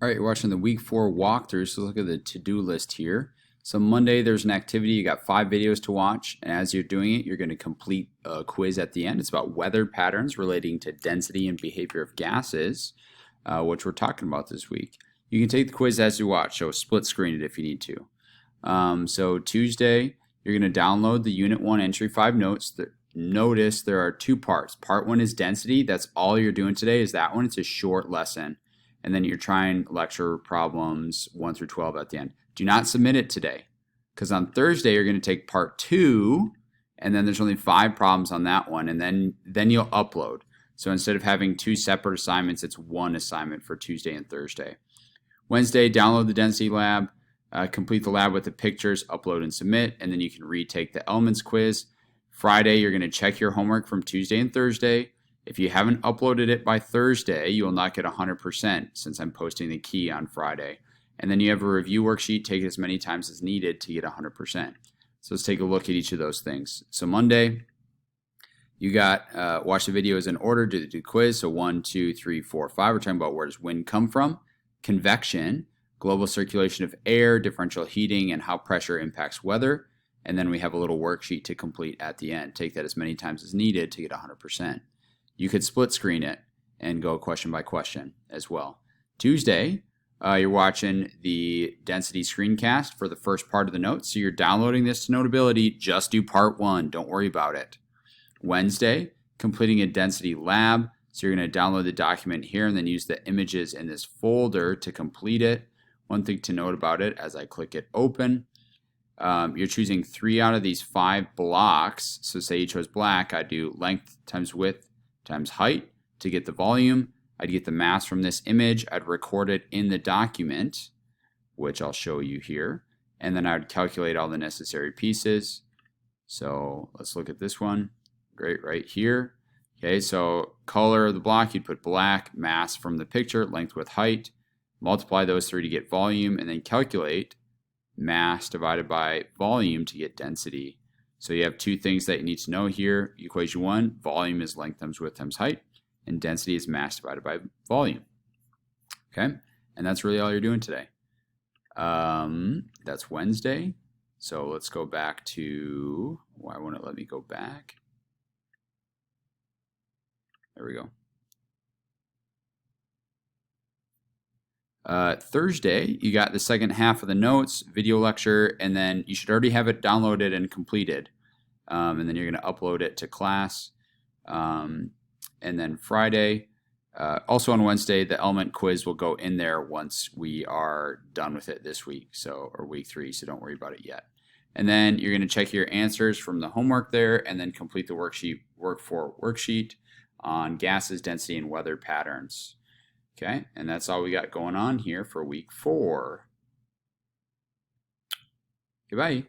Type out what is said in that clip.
All right, you're watching the week 4 walkthrough, so look at the to-do list here. So Monday, there's an activity. You got 5 videos to watch, and as you're doing it, you're going to complete a quiz at the end. It's about weather patterns relating to density and behavior of gases, which we're talking about this week. You can take the quiz as you watch, so split screen it if you need to. So Tuesday, you're going to download the Unit 1 Entry 5 notes. Notice there are 2 parts. Part 1 is density. That's all you're doing today is that one. It's a short lesson. And then you're trying lecture problems 1 through 12 at the end. Do not submit it today, because on Thursday you're going to take part 2, and then there's only 5 problems on that one, and then you'll upload. So instead of having 2 separate assignments, it's 1 assignment for Tuesday and Thursday. Wednesday, download the density lab, complete the lab with the pictures, upload and submit, and then you can retake the elements quiz. Friday, you're going to check your homework from Tuesday and Thursday. If you haven't uploaded it by Thursday, you will not get 100% since I'm posting the key on Friday. And then you have a review worksheet. Take it as many times as needed to get 100%. So let's take a look at each of those things. So Monday, you got watch the videos in order, do the quiz. So 1, 2, 3, 4, 5. We're talking about where does wind come from, convection, global circulation of air, differential heating, and how pressure impacts weather. And then we have a little worksheet to complete at the end. Take that as many times as needed to get 100%. You could split screen it and go question by question as well. Tuesday, you're watching the density screencast for the first part of the notes. So you're downloading this to Notability. Just do part 1. Don't worry about it. Wednesday, completing a density lab. So you're going to download the document here and then use the images in this folder to complete it. One thing to note about it, as I click it open, you're choosing 3 out of these 5 blocks. So say you chose black, I do length times width times height to get the volume. I'd get the mass from this image. I'd record it in the document, which I'll show you here. And then I'd calculate all the necessary pieces. So let's look at this one. Great, right here. Okay, so color of the block, you'd put black, mass from the picture, length, width, height. Multiply those 3 to get volume, and then calculate mass divided by volume to get density. So you have 2 things that you need to know here. Equation 1, volume is length times width times height, and density is mass divided by volume. Okay, and that's really all you're doing today. That's Wednesday. So let's go back to, why won't it let me go back? There we go. Thursday, you got the second half of the notes, video lecture, and then you should already have it downloaded and completed. And then you're going to upload it to class. And then Friday, also on Wednesday, the element quiz will go in there once we are done with it this week, or week 3, so don't worry about it yet. And then you're going to check your answers from the homework there, and then complete the worksheet on gases, density, and weather patterns. Okay, and that's all we got going on here for week 4. Goodbye.